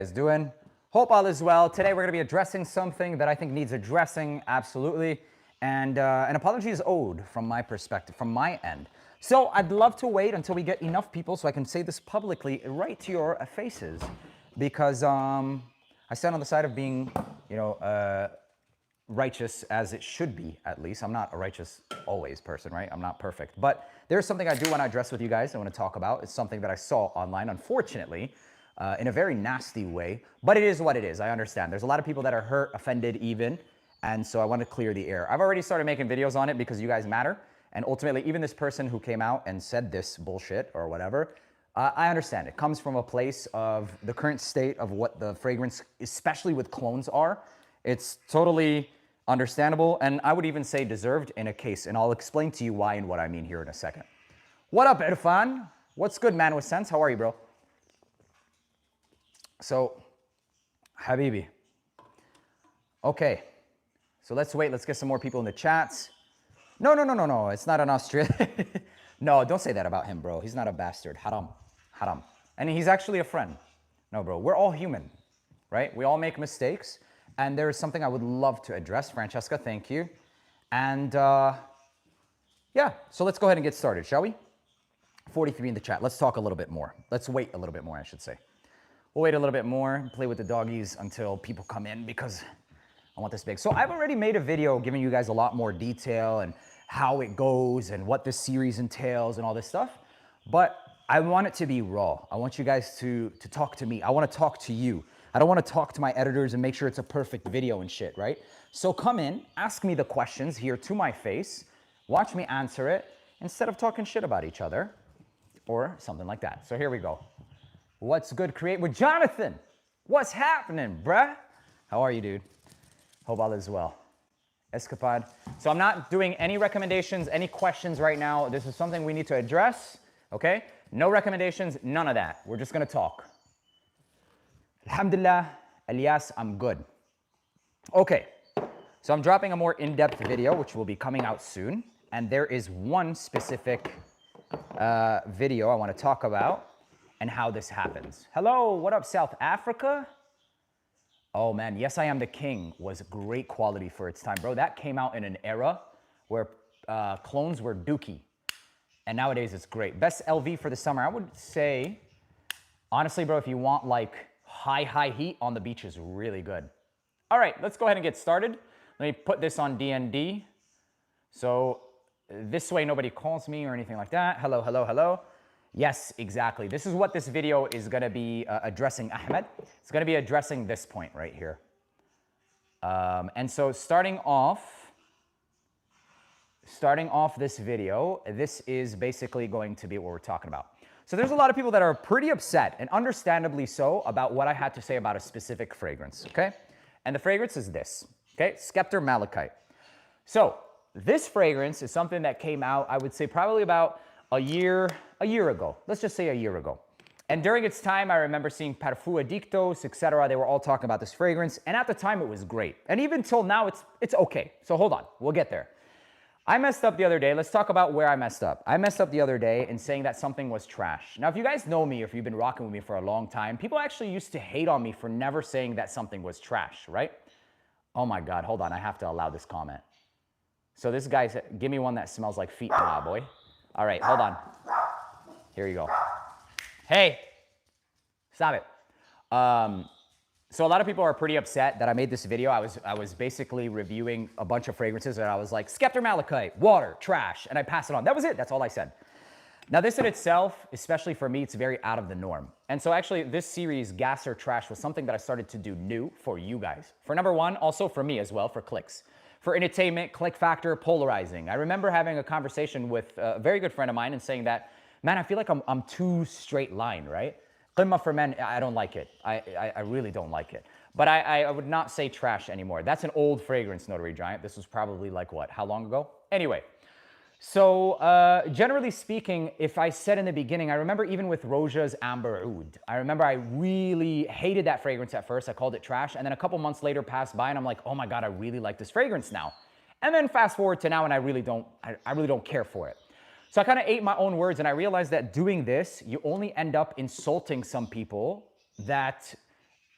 Is doing? Hope all is well. Today we're going to be addressing something that I think needs addressing, absolutely. And an apology is owed from my perspective, from my end. So I'd love to wait until we get enough people so I can say this publicly right to your faces. Because I stand on the side of being, righteous as it should be, at least. I'm not a righteous always person, right? I'm not perfect. But there's something I do want to address with you guys I want to talk about. It's something that I saw online, unfortunately. In a very nasty way, but it is what it is. I understand. There's a lot of people that are hurt, offended even, and so I want to clear the air. I've already started making videos on it because you guys matter, and ultimately, even this person who came out and said this bullshit or whatever, I understand. It comes from a place of the current state of what the fragrance, especially with clones, are. It's totally understandable, and I would even say deserved in a case, and I'll explain to you why and what I mean here in a second. What up, Irfan? What's good, man with sense? How are you, bro? So, Habibi. Okay, so let's wait. Let's get some more people in the chats. No. It's not an Australian. No, don't say that about him, bro. He's not a bastard. Haram. Haram. And he's actually a friend. No, bro. We're all human, right? We all make mistakes. And there is something I would love to address. Francesca, thank you. And yeah, so let's go ahead and get started, shall we? 43 in the chat. Let's talk a little bit more. Let's wait a little bit more, I should say. We'll wait a little bit more, play with the doggies until people come in because I want this big. So I've already made a video giving you guys a lot more detail and how it goes and what this series entails and all this stuff. But I want it to be raw. I want you guys to talk to me. I want to talk to you. I don't want to talk to my editors and make sure it's a perfect video and shit, right? So come in, ask me the questions here to my face, watch me answer it instead of talking shit about each other or something like that. So here we go. What's good, Create with Jonathan? What's happening, bruh? How are you, dude? Hope all is well. Escapade. So I'm not doing any recommendations, any questions right now. This is something we need to address, okay? No recommendations, none of that. We're just gonna talk. Alhamdulillah, Elias, I'm good. Okay, so I'm dropping a more in-depth video, which will be coming out soon. And there is one specific video I wanna talk about and how this happens. Hello, what up, South Africa? Oh man, Yes I Am the King was great quality for its time. Bro, that came out in an era where clones were dookie. And nowadays it's great. Best LV for the summer, I would say, honestly, bro, if you want like high heat on the beach is really good. All right, let's go ahead and get started. Let me put this on DND. So this way nobody calls me or anything like that. Hello, hello, hello. Yes, exactly. This is what this video is going to be addressing, Ahmed. It's going to be addressing this point right here. And so starting off this video, this is basically going to be what we're talking about. So there's a lot of people that are pretty upset, and understandably so, about what I had to say about a specific fragrance, okay? And the fragrance is this, okay? Scepter Malachite. So this fragrance is something that came out, I would say, probably about a year ago. Let's just say a year ago. And during its time, I remember seeing Perfume Addictos, etc. They were all talking about this fragrance. And at the time, it was great. And even till now, it's okay. So hold on. We'll get there. I messed up the other day. Let's talk about where I messed up. I messed up the other day in saying that something was trash. Now, if you guys know me, or if you've been rocking with me for a long time, people actually used to hate on me for never saying that something was trash, right? Oh my God, hold on. I have to allow this comment. So this guy said, give me one that smells like feet, nah, boy. All right, hold on. Here you go. Hey, stop it. So a lot of people are pretty upset that I made this video. I was basically reviewing a bunch of fragrances and I was like, Scepter Malachite, water, trash, and I pass it on. That was it. That's all I said. Now this in itself, especially for me, it's very out of the norm. And so actually this series, Gas or Trash, was something that I started to do new for you guys. For number one, also for me as well, for clicks. For entertainment, click factor, polarizing. I remember having a conversation with a very good friend of mine and saying that, man, I feel like I'm too straight line, right? Qimma for men, I don't like it. I really don't like it. But I would not say trash anymore. That's an old fragrance, Notary Giant. This was probably like what, how long ago? Anyway, so generally speaking, if I said in the beginning, I remember even with Roja's Amber Oud, I remember I really hated that fragrance at first. I called it trash. And then a couple months later passed by and I'm like, oh my God, I really like this fragrance now. And then fast forward to now and I really don't care for it. So I kind of ate my own words and I realized that doing this, you only end up insulting some people that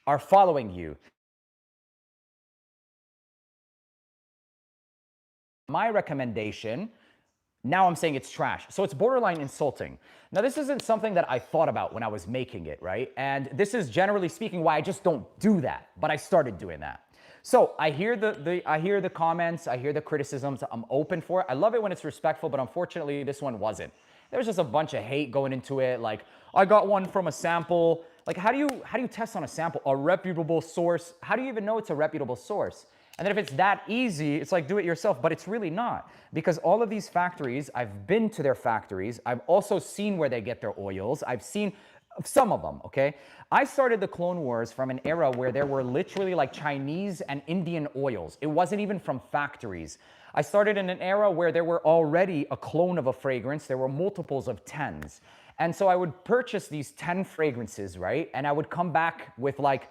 are following you. My recommendation, now I'm saying it's trash. So it's borderline insulting. Now, this isn't something that I thought about when I was making it, right? And this is generally speaking why I just don't do that, but I started doing that. So I hear I hear the comments, I hear the criticisms, I'm open for it. I love it when it's respectful, but unfortunately this one wasn't. There was just a bunch of hate going into it, like, I got one from a sample. Like, how do you test on a sample? A reputable source? How do you even know it's a reputable source? And then if it's that easy, it's like, do it yourself, but it's really not. Because all of these factories, I've been to their factories. I've also seen where they get their oils. I've seen some of them, okay? I started the Clone Wars from an era where there were literally like Chinese and Indian oils. It wasn't even from factories. I started in an era where there were already a clone of a fragrance. There were multiples of 10s. And so I would purchase these 10 fragrances, right? And I would come back with like,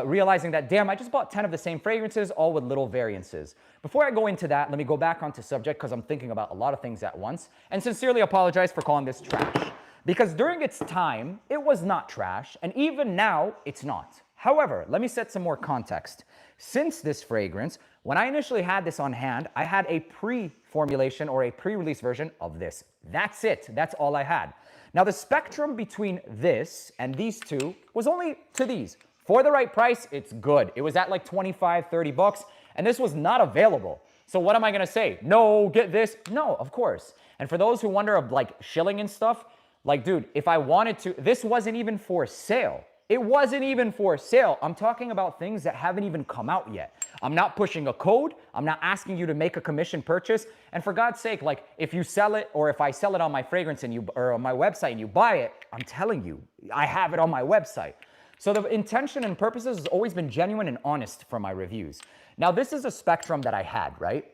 realizing that, damn, I just bought 10 of the same fragrances, all with little variances. Before I go into that, let me go back onto subject because I'm thinking about a lot of things at once, and sincerely apologize for calling this trash. Because during its time, it was not trash, and even now, it's not. However, let me set some more context. Since this fragrance, when I initially had this on hand, I had a pre-formulation or a pre-release version of this. That's it. That's all I had. Now, the spectrum between this and these two was only to these. For the right price, it's good. It was at like 25, 30 bucks, and this was not available. So what am I gonna say? No, get this? No, of course. And for those who wonder of like Shilling and stuff, like, dude, if I wanted to, this wasn't even for sale. It wasn't even for sale. I'm talking about things that haven't even come out yet. I'm not pushing a code. I'm not asking you to make a commission purchase. And for God's sake, like, if you sell it, or if I sell it on my fragrance and or on my website and you buy it, I'm telling you, I have it on my website. So the intention and purposes has always been genuine and honest for my reviews. Now, this is a spectrum that I had, right?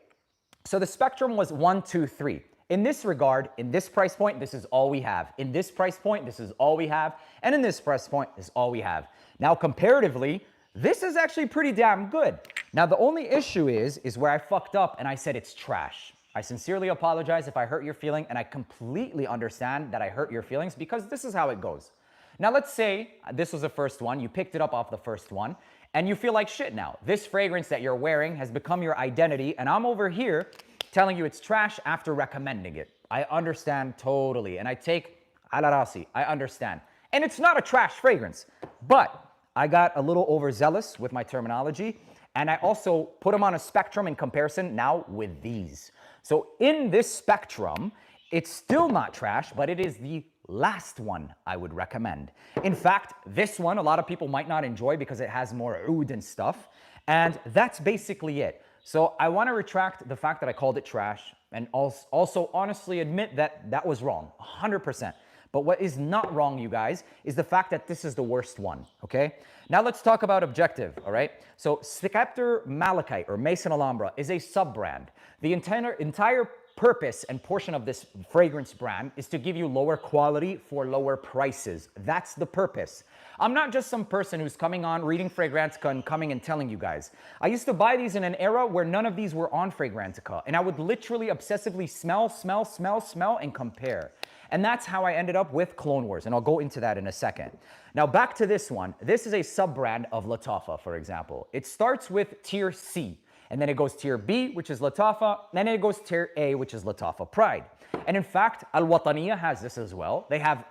So the spectrum was 1, 2, 3. In this regard, in this price point, this is all we have. In this price point, this is all we have. And in this price point, this is all we have. Now, comparatively, this is actually pretty damn good. Now, the only issue is where I fucked up and I said it's trash. I sincerely apologize if I hurt your feeling, and I completely understand that I hurt your feelings because this is how it goes. Now, let's say this was the first one. You picked it up off the first one, and you feel like shit now. This fragrance that you're wearing has become your identity, and I'm over here telling you it's trash after recommending it. I understand totally, and I take ala rasi. I understand. And it's not a trash fragrance, but I got a little overzealous with my terminology, and I also put them on a spectrum in comparison now with these. So in this spectrum, it's still not trash, but it is the last one I would recommend. In fact, this one a lot of people might not enjoy because it has more oud and stuff, and that's basically it. So I want to retract the fact that I called it trash, and also honestly admit that that was wrong, 100%. But what is not wrong, you guys, is the fact that this is the worst one, okay? Now let's talk about objective, all right? So Scepter Malachite or Maison Alhambra is a sub-brand. The entire purpose and portion of this fragrance brand is to give you lower quality for lower prices. That's the purpose. I'm not just some person who's coming on, reading Fragrantica and coming and telling you guys. I used to buy these in an era where none of these were on Fragrantica, and I would literally obsessively smell, and compare. And that's how I ended up with Clone Wars, and I'll go into that in a second. Now back to this one. This is a sub-brand of Lattafa, for example. It starts with tier C. And then it goes tier B, which is Lattafa. Then it goes tier A, which is Lattafa Pride. And in fact, Al-Wataniya has this as well. They have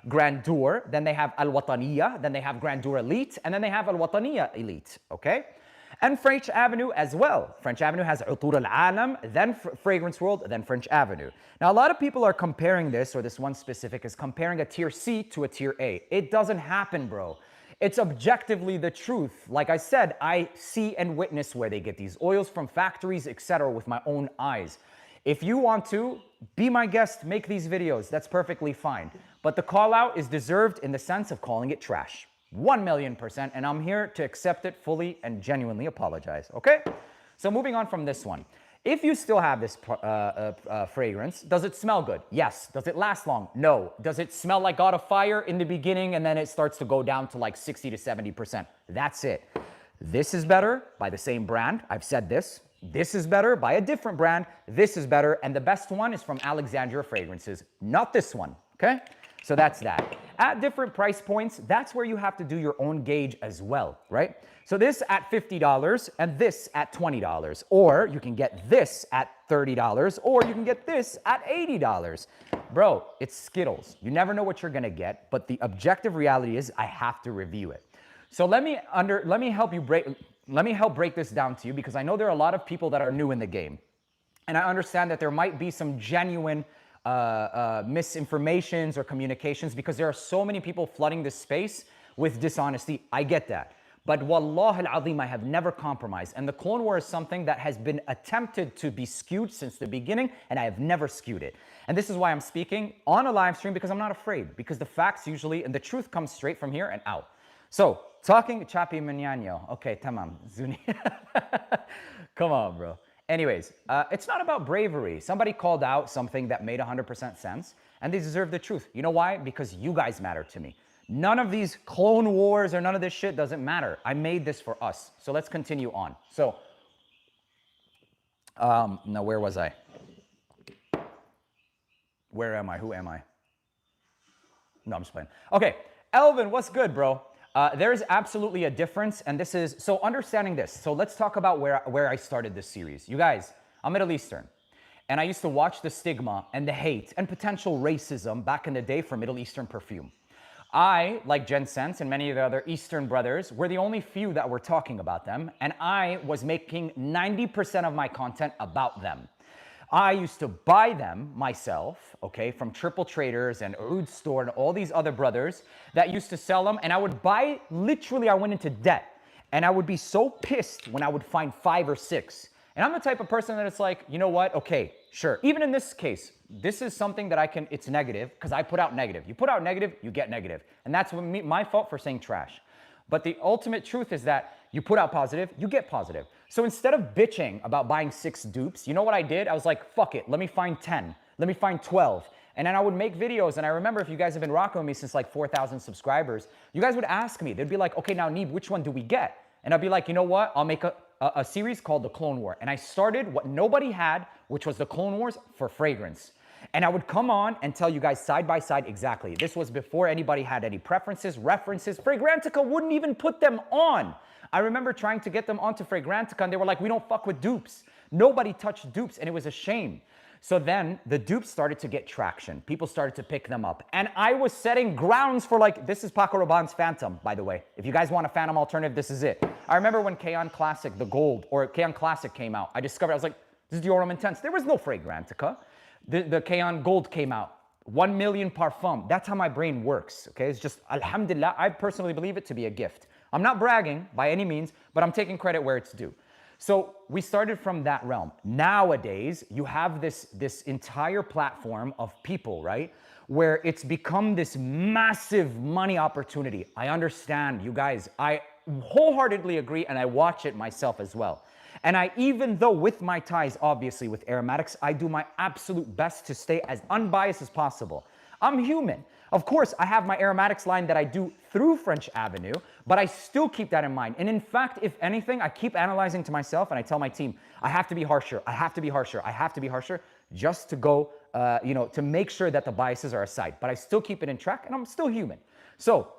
Grandeur, then they have Al-Wataniya, then they have Grandeur Elite, and then they have Al-Wataniya Elite, okay? And French Avenue as well. French Avenue has Utur Al-Alam, then Fragrance World, then French Avenue. Now, a lot of people are comparing this, or this one specific is comparing a tier C to a tier A. It doesn't happen, bro. It's objectively the truth. Like I said, I see and witness where they get these oils from factories, etc., with my own eyes. If you want to, be my guest, make these videos. That's perfectly fine. But the call out is deserved in the sense of calling it trash. 1,000,000%, and I'm here to accept it fully and genuinely apologize, okay? So moving on from this one. If you still have this fragrance, does it smell good? Yes. Does it last long? No. Does it smell like God of Fire in the beginning and then it starts to go down to like 60 to 70%? That's it. This is better by the same brand. I've said this. This is better by a different brand. This is better. And the best one is from Alexandria Fragrances, not this one, okay? So that's that. At different price points, that's where you have to do your own gauge as well, right? So this at $50 and this at $20, or you can get this at $30, or you can get this at $80. Bro, it's Skittles. You never know what you're gonna get, but the objective reality is I have to review it. So let me help break this down to you, because I know there are a lot of people that are new in the game. And I understand that there might be some genuine misinformations or communications, because there are so many people flooding this space with dishonesty. I get that. But wallah al-azim, I have never compromised. And the Clone War is something that has been attempted to be skewed since the beginning, and I have never skewed it. And this is why I'm speaking on a live stream, because I'm not afraid, because the facts usually, and the truth comes straight from here and out. So, talking Chapi Manyanyo. Okay, tamam. Zuni. Come on, bro. Anyways, it's not about bravery. Somebody called out something that made 100% sense, and they deserve the truth. You know why? Because you guys matter to me. None of these clone wars or none of this shit doesn't matter. I made this for us. So let's continue on. So, now where was I? Where am I? Who am I? No, I'm just playing. Okay, Elvin, what's good, bro? There is absolutely a difference, and this is, so understanding this. So let's talk about where I started this series. You guys, I'm Middle Eastern, and I used to watch the stigma and the hate and potential racism back in the day for Middle Eastern perfume. I, like Jen Sense and many of the other Eastern brothers, were the only few that were talking about them, and I was making 90% of my content about them. I used to buy them myself, okay, from Triple Traders and Oud Store and all these other brothers that used to sell them, and I would buy, literally I went into debt, and I would be so pissed when I would find 5 or 6. And I'm the type of person that it's like, you know what, okay, sure. Even in this case, this is something that it's negative, because I put out negative. You put out negative, you get negative. And that's my fault for saying trash. But the ultimate truth is that you put out positive, you get positive. So instead of bitching about buying 6 dupes, you know what I did? I was like, fuck it, let me find 10, let me find 12. And then I would make videos, and I remember, if you guys have been rocking with me since like 4,000 subscribers, you guys would ask me, they'd be like, okay, now Neeb, which one do we get? And I'd be like, you know what? I'll make a series called The Clone War. And I started what nobody had, which was The Clone Wars for fragrance. And I would come on and tell you guys side by side exactly. This was before anybody had any preferences, references. Fragrantica wouldn't even put them on. I remember trying to get them onto Fragrantica, and they were like, we don't fuck with dupes. Nobody touched dupes, and it was a shame. So then the dupes started to get traction. People started to pick them up. And I was setting grounds for, like, this is Paco Rabanne's Phantom, by the way. If you guys want a Phantom alternative, this is it. I remember when K-On Classic, the gold, or K-On Classic came out, I discovered, I was like, this is the Aroma Intense. There was no Fragrantica. The K-On Gold came out. 1 million parfum. That's how my brain works, okay? It's just, alhamdulillah, I personally believe it to be a gift. I'm not bragging by any means, but I'm taking credit where it's due. So we started from that realm. Nowadays, you have this entire platform of people, right? Where it's become this massive money opportunity. I understand, you guys. I wholeheartedly agree, and I watch it myself as well. And even though with my ties, obviously, with AROMATIX, I do my absolute best to stay as unbiased as possible. I'm human. Of course, I have my AROMATIX line that I do through French Avenue, but I still keep that in mind. And in fact, if anything, I keep analyzing to myself, and I tell my team, I have to be harsher, I have to be harsher, I have to be harsher, just to go, to make sure that the biases are aside. But I still keep it in track, and I'm still human. So,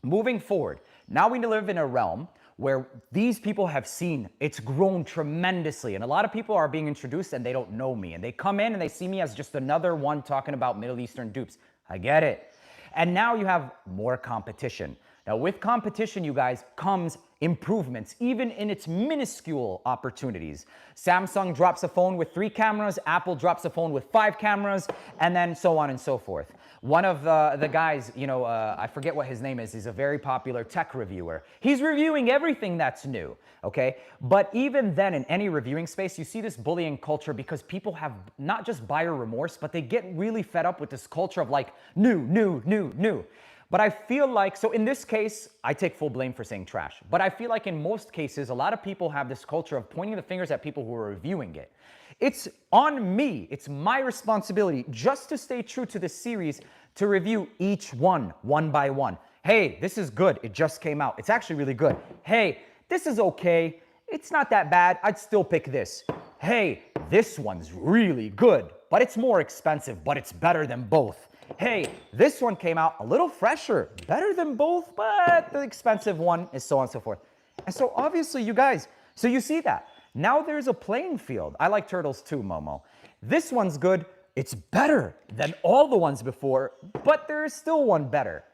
moving forward, now we live in a realm where these people have seen it's grown tremendously, and a lot of people are being introduced and they don't know me, and they come in and they see me as just another one talking about Middle Eastern dupes. I get it. And now you have more competition. Now with competition, you guys, comes improvements, even in its minuscule opportunities. Samsung drops a phone with 3 cameras, Apple drops a phone with 5 cameras, and then so on and so forth. One of the guys, I forget what his name is, he's a very popular tech reviewer. He's reviewing everything that's new, okay? But even then, in any reviewing space, you see this bullying culture because people have not just buyer remorse, but they get really fed up with this culture of like, new. But I feel like, so in this case, I take full blame for saying trash. But I feel like in most cases, a lot of people have this culture of pointing the fingers at people who are reviewing it. It's on me, it's my responsibility just to stay true to this series to review each one by one. Hey, this is good, it just came out. It's actually really good. Hey, this is okay, it's not that bad, I'd still pick this. Hey, this one's really good, but it's more expensive, but it's better than both. Hey, this one came out a little fresher, better than both, but the expensive one is so on and so forth. And so obviously you guys, so you see that. Now there's a playing field. I like turtles too, Momo. This one's good. It's better than all the ones before, but there is still one better.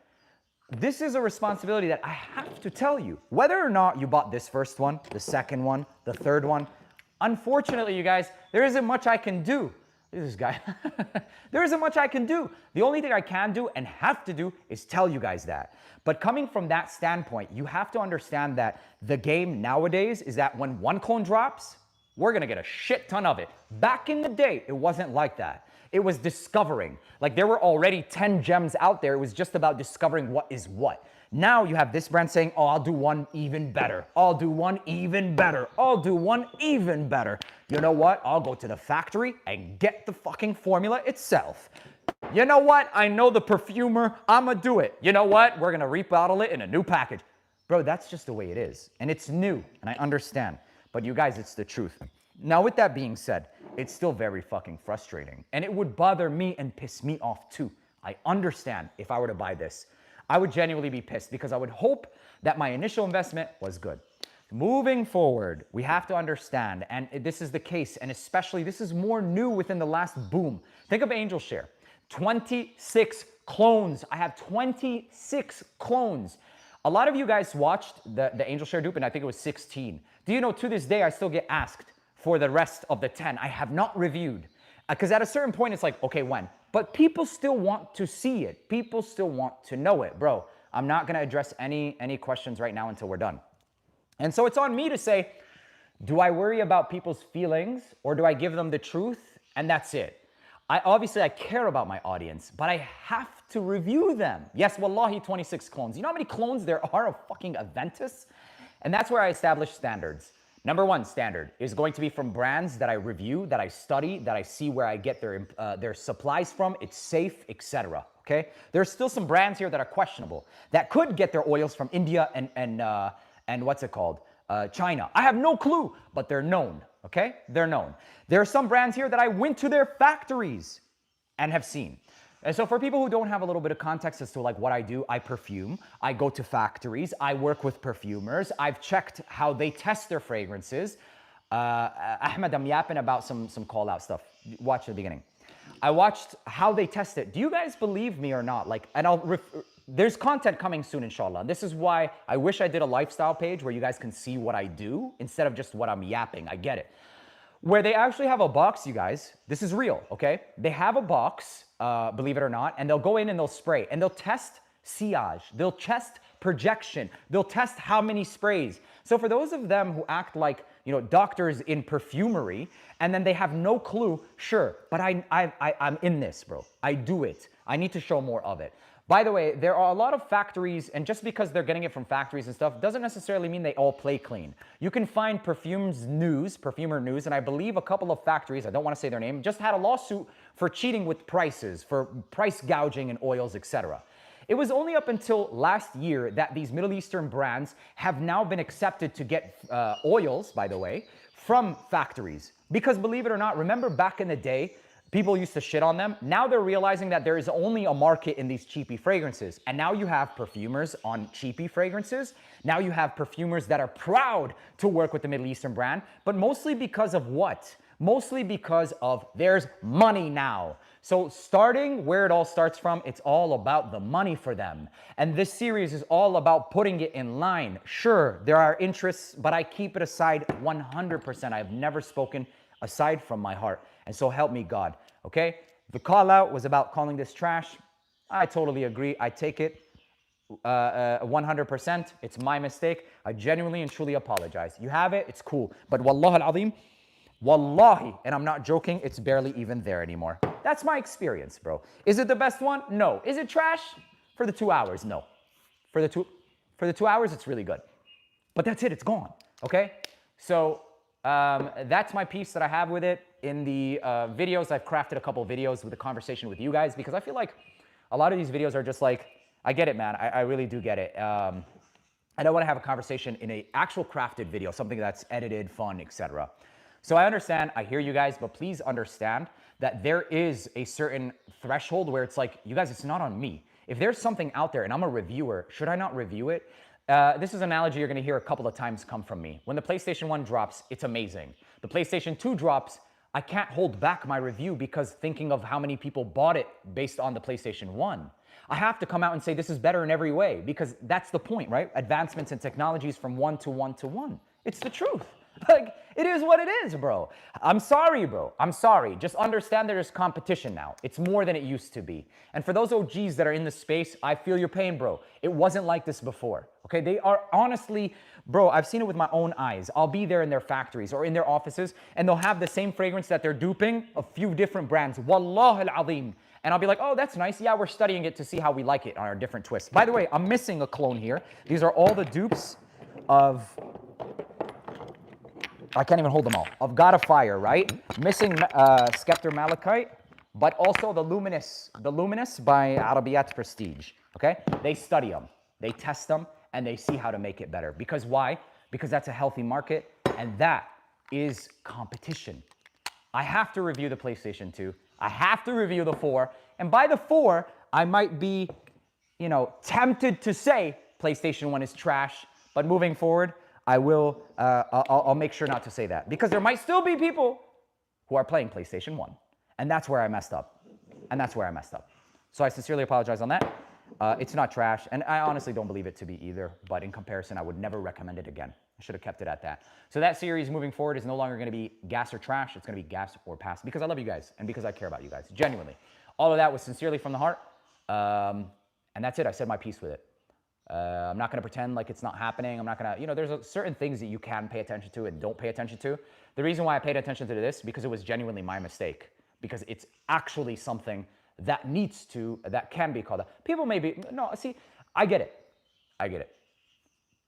This is a responsibility that I have to tell you. Whether or not you bought this first one, the second one, the third one, unfortunately, you guys, there isn't much I can do. This guy. There isn't much I can do. The only thing I can do and have to do is tell you guys that. But coming from that standpoint, you have to understand that the game nowadays is that when one clone drops, we're gonna get a shit ton of it. Back in the day, it wasn't like that. It was discovering. Like there were already 10 gems out there. It was just about discovering what is what. Now you have this brand saying, oh, I'll do one even better. I'll do one even better. I'll do one even better. You know what? I'll go to the factory and get the fucking formula itself. You know what? I know the perfumer. I'ma do it. You know what? We're gonna rebottle it in a new package. Bro, that's just the way it is. And it's new, and I understand. But you guys, it's the truth. Now, with that being said, it's still very fucking frustrating. And it would bother me and piss me off too. I understand if I were to buy this. I would genuinely be pissed because I would hope that my initial investment was good. Moving forward, we have to understand, and this is the case, and especially this is more new within the last boom. Think of Angel Share. 26 clones. I have 26 clones. A lot of you guys watched the Angel Share dupe, and I think it was 16. Do you know, to this day, I still get asked for the rest of the 10. I have not reviewed. Because at a certain point, it's like, okay, when? But people still want to see it. People still want to know it. Bro, I'm not going to address any questions right now until we're done. And so it's on me to say, do I worry about people's feelings or do I give them the truth? And that's it. I care about my audience, but I have to review them. Yes, wallahi, 26 clones. You know how many clones there are of fucking Aventus? And that's where I establish standards. Number one standard is going to be from brands that I review, that I study, that I see where I get their supplies from. It's safe, etc. Okay? There's still some brands here that are questionable that could get their oils from India and what's it called? China. I have no clue, but they're known. Okay? They're known. There are some brands here that I went to their factories and have seen. And so for people who don't have a little bit of context as to like what I do, I perfume, I go to factories, I work with perfumers, I've checked how they test their fragrances. Ahmed, I'm yapping about some call out stuff. Watch the beginning. I watched how they test it. Do you guys believe me or not? Like, and there's content coming soon, inshallah. This is why I wish I did a lifestyle page where you guys can see what I do instead of just what I'm yapping. I get it. Where they actually have a box, you guys, this is real, okay? They have a box, believe it or not, and they'll go in and they'll spray, and they'll test sillage, they'll test projection, they'll test how many sprays. So for those of them who act like, you know, doctors in perfumery, and then they have no clue, sure, but I'm in this, bro. I do it. I need to show more of it. By the way, there are a lot of factories, and just because they're getting it from factories and stuff, doesn't necessarily mean they all play clean. You can find perfumer news, and I believe a couple of factories, I don't want to say their name, just had a lawsuit for cheating with prices, for price gouging in oils, etc. It was only up until last year that these Middle Eastern brands have now been accepted to get oils, by the way, from factories. Because believe it or not, remember back in the day, people used to shit on them. Now they're realizing that there is only a market in these cheapy fragrances. And now you have perfumers on cheapy fragrances. Now you have perfumers that are proud to work with the Middle Eastern brand, but mostly because of what? Mostly because of there's money now. So starting where it all starts from, it's all about the money for them. And this series is all about putting it in line. Sure, there are interests, but I keep it aside 100%. I've never spoken aside from my heart. And so help me God, okay? The call out was about calling this trash. I totally agree. I take it 100%. It's my mistake. I genuinely and truly apologize. You have it, it's cool. But wallah al-azim, wallahi, and I'm not joking, it's barely even there anymore. That's my experience, bro. Is it the best one? No. Is it trash? For the 2 hours, no. For the two hours, it's really good. But that's it, it's gone, okay? So that's my piece that I have with it. In the videos, I've crafted a couple videos with a conversation with you guys because I feel like a lot of these videos are just like, I get it, man. I really do get it. And I want to have a conversation in an actual crafted video, something that's edited, fun, etc. So I understand, I hear you guys, but please understand that there is a certain threshold where it's like, you guys, it's not on me. If there's something out there and I'm a reviewer, should I not review it? This is an analogy you're gonna hear a couple of times come from me. When the PlayStation 1 drops, it's amazing. The PlayStation 2 drops, I can't hold back my review because thinking of how many people bought it based on the PlayStation 1. I have to come out and say this is better in every way because that's the point, right? Advancements in technologies from 1 to 1 to 1. It's the truth. Like, it is what it is, bro. I'm sorry, bro. I'm sorry. Just understand there's competition now. It's more than it used to be. And for those OGs that are in the space, I feel your pain, bro. It wasn't like this before, okay? They are honestly, bro, I've seen it with my own eyes. I'll be there in their factories or in their offices, and they'll have the same fragrance that they're duping a few different brands. Wallah al-azim. And I'll be like, oh, that's nice. Yeah, we're studying it to see how we like it on our different twists. By the way, I'm missing a cologne here. These are all the dupes of... I can't even hold them all. Of God of Fire, right? Missing Scepter Malachite, but also the Luminous by Arabiat Prestige, okay? They study them, they test them, and they see how to make it better. Because why? Because that's a healthy market, and that is competition. I have to review the PlayStation 2. I have to review the 4. And by the 4, I might be, you know, tempted to say PlayStation 1 is trash, but moving forward, I'll make sure not to say that because there might still be people who are playing PlayStation 1. And that's where I messed up. So I sincerely apologize on that. It's not trash. And I honestly don't believe it to be either. But in comparison, I would never recommend it again. I should have kept it at that. So that series moving forward is no longer going to be gas or trash. It's going to be gas or pass because I love you guys and because I care about you guys. Genuinely. All of that was sincerely from the heart. And that's it. I said my piece with it. I'm not going to pretend like it's not happening. I'm not going to, you know, there's certain things that you can pay attention to and don't pay attention to. The reason why I paid attention to this, because it was genuinely my mistake. Because it's actually something that can be called out. People may be, no, see, I get it.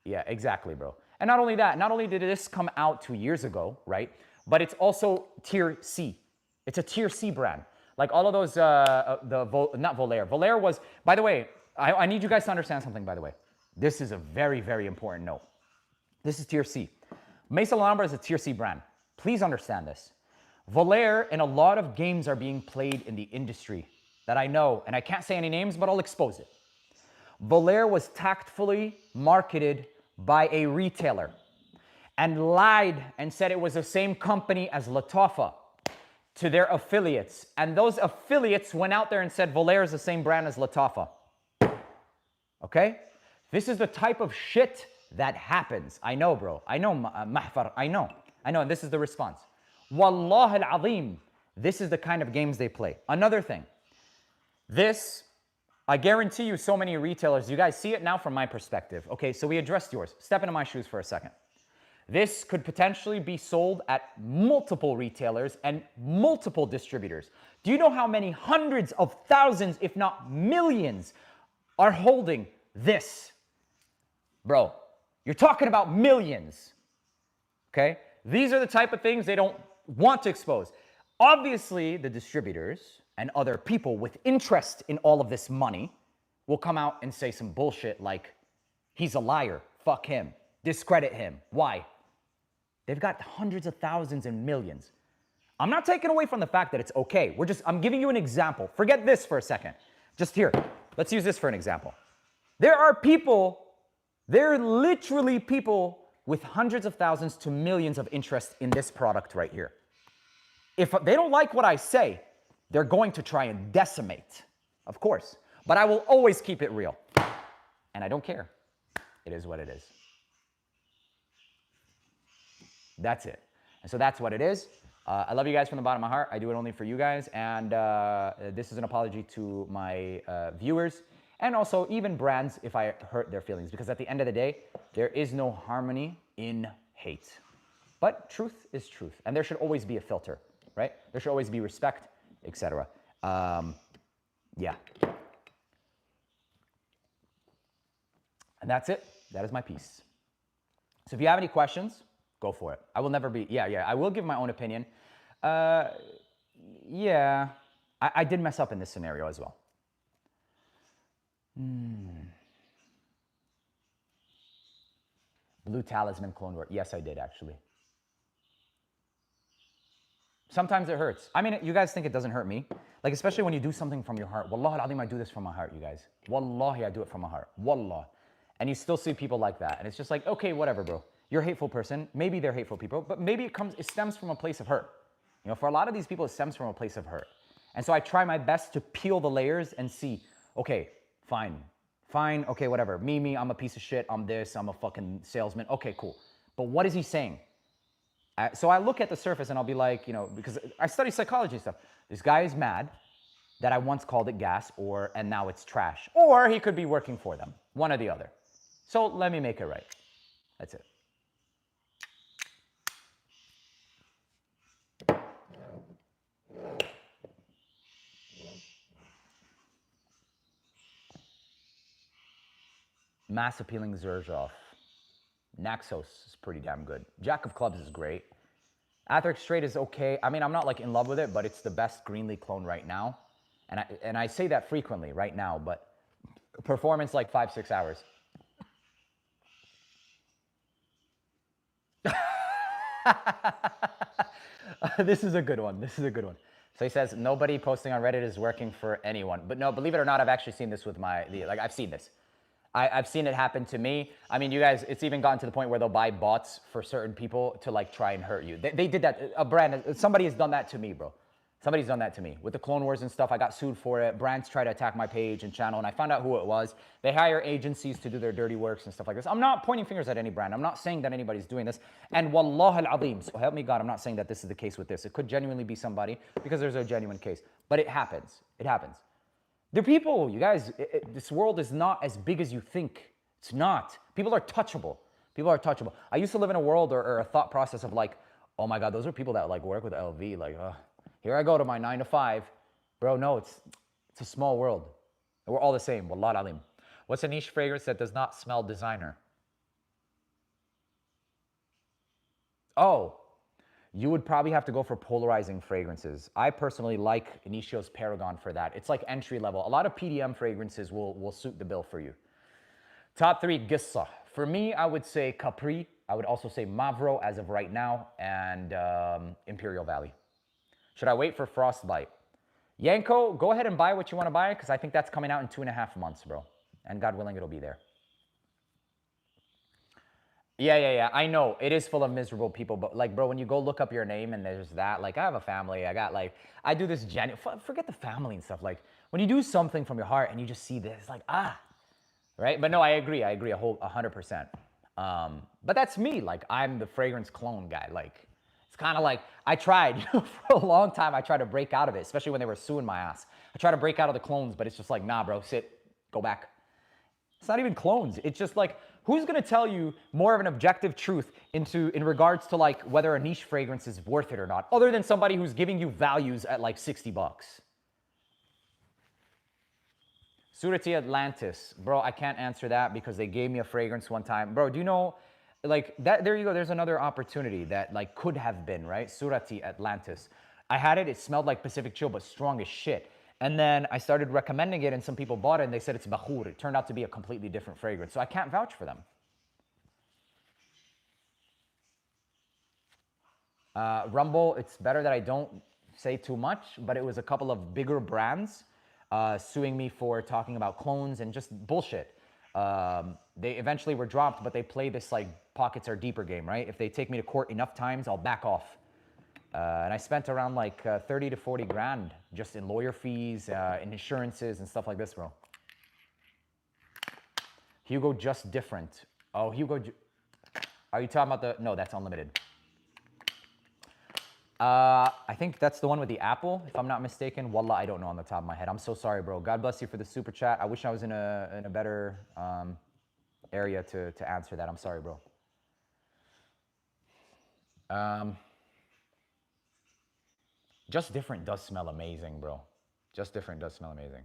Yeah, exactly, bro. And not only that, not only did this come out 2 years ago, right? But it's also tier C. It's a tier C brand. Like all of those, not Volaire. Volaire was, by the way, I need you guys to understand something, by the way. This is a very, very important note. This is tier C. Mesa Alhambra is a tier C brand. Please understand this. Volaire and a lot of games are being played in the industry that I know, and I can't say any names, but I'll expose it. Volaire was tactfully marketed by a retailer and lied and said it was the same company as Latafa to their affiliates. And those affiliates went out there and said Volaire is the same brand as Latafa. Okay? This is the type of shit that happens. I know, bro. I know, Mahfar. I know. And this is the response. Wallah al-azim. This is the kind of games they play. Another thing. This, I guarantee you so many retailers, you guys see it now from my perspective. Okay, so we addressed yours. Step into my shoes for a second. This could potentially be sold at multiple retailers and multiple distributors. Do you know how many hundreds of thousands, if not millions, are holding this? Bro, you're talking about millions. Okay? These are the type of things they don't want to expose. Obviously, the distributors and other people with interest in all of this money will come out and say some bullshit like, he's a liar, fuck him, discredit him. Why? They've got hundreds of thousands and millions. I'm not taking away from the fact that it's okay. I'm giving you an example. Forget this for a second. Just here, let's use this for an example. There are literally people with hundreds of thousands to millions of interest in this product right here. If they don't like what I say, they're going to try and decimate, of course. But I will always keep it real. And I don't care. It is what it is. That's it. And so that's what it is. I love you guys from the bottom of my heart. I do it only for you guys. And this is an apology to my viewers and also even brands if I hurt their feelings. Because at the end of the day, there is no harmony in hate. But truth is truth. And there should always be a filter, right? There should always be respect, etc. Yeah. And that's it. That is my piece. So if you have any questions, go for it. I will never be, I will give my own opinion. I did mess up in this scenario as well. Blue Talisman clone word. Yes, I did actually. Sometimes it hurts. I mean, you guys think it doesn't hurt me? Like, especially when you do something from your heart. Wallahi al-azim, I do this from my heart, you guys. Wallahi, I do it from my heart. Wallah. And you still see people like that. And it's just like, okay, whatever, bro. You're a hateful person. Maybe they're hateful people, but maybe it stems from a place of hurt. You know, for a lot of these people, it stems from a place of hurt. And so I try my best to peel the layers and see, okay, fine, okay, whatever. Me, I'm a piece of shit. I'm this, I'm a fucking salesman. Okay, cool. But what is he saying? So I look at the surface and I'll be like, you know, because I study psychology and stuff. This guy is mad that I once called it gas and now it's trash. Or he could be working for them, one or the other. So let me make it right. That's it. Mass appealing Zerzhov. Naxos is pretty damn good. Jack of Clubs is great. Athletic Straight is okay. I mean, I'm not like in love with it, but it's the best Greenlee clone right now. And I say that frequently right now, but performance like 5-6 hours. This is a good one. This is a good one. So he says, nobody posting on Reddit is working for anyone. But no, believe it or not, I've actually seen this with I've seen this. I've seen it happen to me. I mean, you guys, it's even gotten to the point where they'll buy bots for certain people to like try and hurt you. They did that. A brand, somebody has done that to me, bro. Somebody's done that to me. With the Clone Wars and stuff, I got sued for it. Brands try to attack my page and channel, and I found out who it was. They hire agencies to do their dirty works and stuff like this. I'm not pointing fingers at any brand. I'm not saying that anybody's doing this. And wallah al-azim, so help me God, I'm not saying that this is the case with this. It could genuinely be somebody because there's a genuine case. But it happens. It happens. They're people, you guys. This world is not as big as you think. It's not. People are touchable. People are touchable. I used to live in a world or a thought process of like, oh my God, those are people that like work with LV. Like, here I go to my 9 to 5. Bro, no, it's a small world. We're all the same. Wallah alim. What's a niche fragrance that does not smell designer? Oh, you would probably have to go for polarizing fragrances. I personally like Initio's Paragon for that. It's like entry level. A lot of PDM fragrances will suit the bill for you. Top 3 Gissa. For me, I would say Capri. I would also say Mavro as of right now, and Imperial Valley. Should I wait for Frostbite? Yanko, go ahead and buy what you want to buy because I think that's coming out in 2.5 months, bro. And God willing, it'll be there. Yeah. I know it is full of miserable people, but like, bro, when you go look up your name and there's that, like, I have a family. I do this forget the family and stuff. Like, when you do something from your heart and you just see this, like, right? But no, I agree a whole 100%. But that's me. Like, I'm the fragrance clone guy. Like, it's kind of like, I tried, for a long time, I tried to break out of it, especially when they were suing my ass. I tried to break out of the clones, but it's just like, nah, bro, sit, go back. It's not even clones. It's just like, who's gonna tell you more of an objective truth in regards to like whether a niche fragrance is worth it or not, other than somebody who's giving you values at like $60? Surati Atlantis. Bro, I can't answer that because they gave me a fragrance one time. Bro, do you know, like, that? There you go. There's another opportunity that, like, could have been, right? Surati Atlantis. I had it. It smelled like Pacific Chill, but strong as shit. And then I started recommending it, and some people bought it, and they said it's Bakhur. It turned out to be a completely different fragrance. So I can't vouch for them. Rumble, it's better that I don't say too much, but it was a couple of bigger brands suing me for talking about clones and just bullshit. They eventually were dropped, but they play this like pockets are deeper game, right? If they take me to court enough times, I'll back off. And I spent around like 30 to 40 grand just in lawyer fees, in insurances and stuff like this, bro. Hugo Just Different. Oh, Hugo, are you talking about the, no, that's unlimited. I think that's the one with the apple, if I'm not mistaken. Wallah, I don't know on the top of my head. I'm so sorry, bro. God bless you for the super chat. I wish I was in a better area to answer that. I'm sorry, bro. Just Different does smell amazing, bro. Just Different does smell amazing.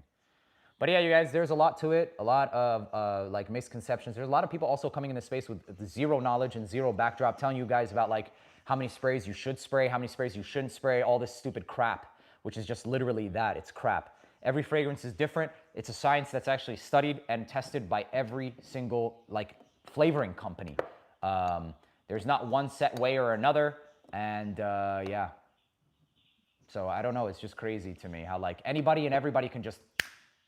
But yeah, you guys, there's a lot to it. A lot of like misconceptions. There's a lot of people also coming in the space with zero knowledge and zero backdrop, telling you guys about like how many sprays you should spray, how many sprays you shouldn't spray, all this stupid crap, which is just literally that. It's crap. Every fragrance is different. It's a science that's actually studied and tested by every single like flavoring company. There's not one set way or another. And yeah. So I don't know, it's just crazy to me how like anybody and everybody can just,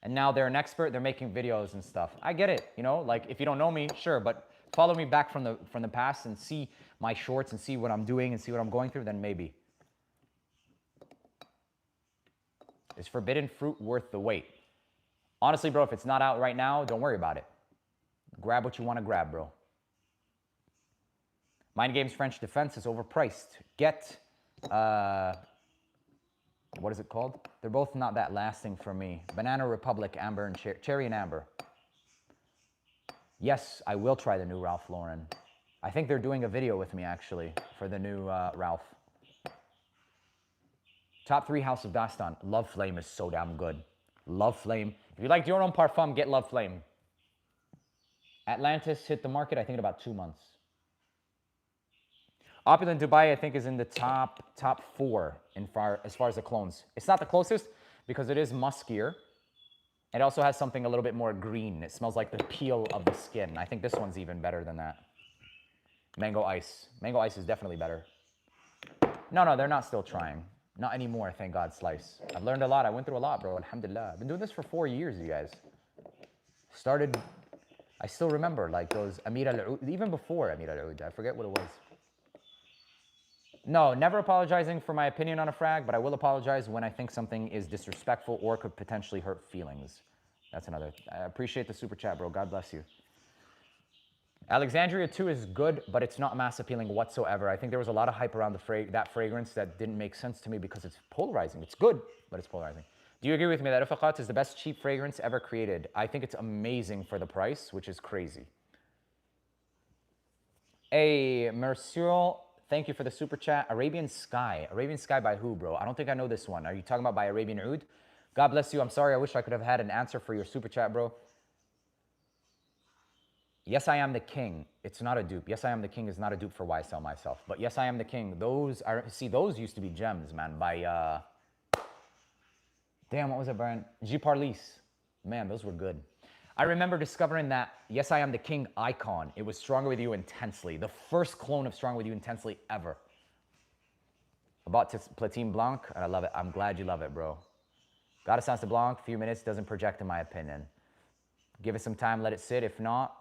and now they're an expert, they're making videos and stuff. I get it, you know, like if you don't know me, sure, but follow me back from the past and see my shorts and see what I'm doing and see what I'm going through, then maybe. Is forbidden fruit worth the wait? Honestly, bro, if it's not out right now, don't worry about it. Grab what you want to grab, bro. Mind Games French Defense is overpriced. Get, what is it called? They're both not that lasting for me. Banana Republic, Amber, and Cherry and Amber. Yes, I will try the new Ralph Lauren. I think they're doing a video with me, actually, for the new Ralph. Top 3 House of Dastan. Love Flame is so damn good. Love Flame. If you like your own Parfum, get Love Flame. Atlantis hit the market, I think, in about 2 months. Opulent Dubai, I think, is in the top 4 as far as the clones. It's not the closest because it is muskier. It also has something a little bit more green. It smells like the peel of the skin. I think this one's even better than that. Mango Ice. Mango Ice is definitely better. No, they're not still trying. Not anymore, thank God, Slice. I've learned a lot. I went through a lot, bro. Alhamdulillah. I've been doing this for 4 years, you guys. Started, I still remember, like those Amir al-Oud, even before Amir al-Oud. I forget what it was. No, never apologizing for my opinion on a frag, but I will apologize when I think something is disrespectful or could potentially hurt feelings. That's another. I appreciate the super chat, bro. God bless you. Alexandria 2 is good, but it's not mass appealing whatsoever. I think there was a lot of hype around that fragrance that didn't make sense to me because it's polarizing. It's good, but it's polarizing. Do you agree with me that Rafaqat is the best cheap fragrance ever created? I think it's amazing for the price, which is crazy. Hey, Mercier, thank you for the super chat. Arabian Sky. Arabian Sky by who, bro? I don't think I know this one. Are you talking about by Arabian Oud? God bless you. I'm sorry. I wish I could have had an answer for your super chat, bro. Yes, I Am the King. It's not a dupe. Yes, I Am the King is not a dupe for Why Sell Myself. But Yes, I Am the King. Those are, see, those used to be gems, man. By, damn, what was that brand? G. Parlis. Man, those were good. I remember discovering that Yes, I Am the King icon. It was Stronger With You Intensely. The first clone of Stronger With You Intensely ever. I bought Platine Blanc, and I love it. I'm glad you love it, bro. Got a Sansa Blanc, a few minutes, doesn't project in my opinion. Give it some time, let it sit. If not,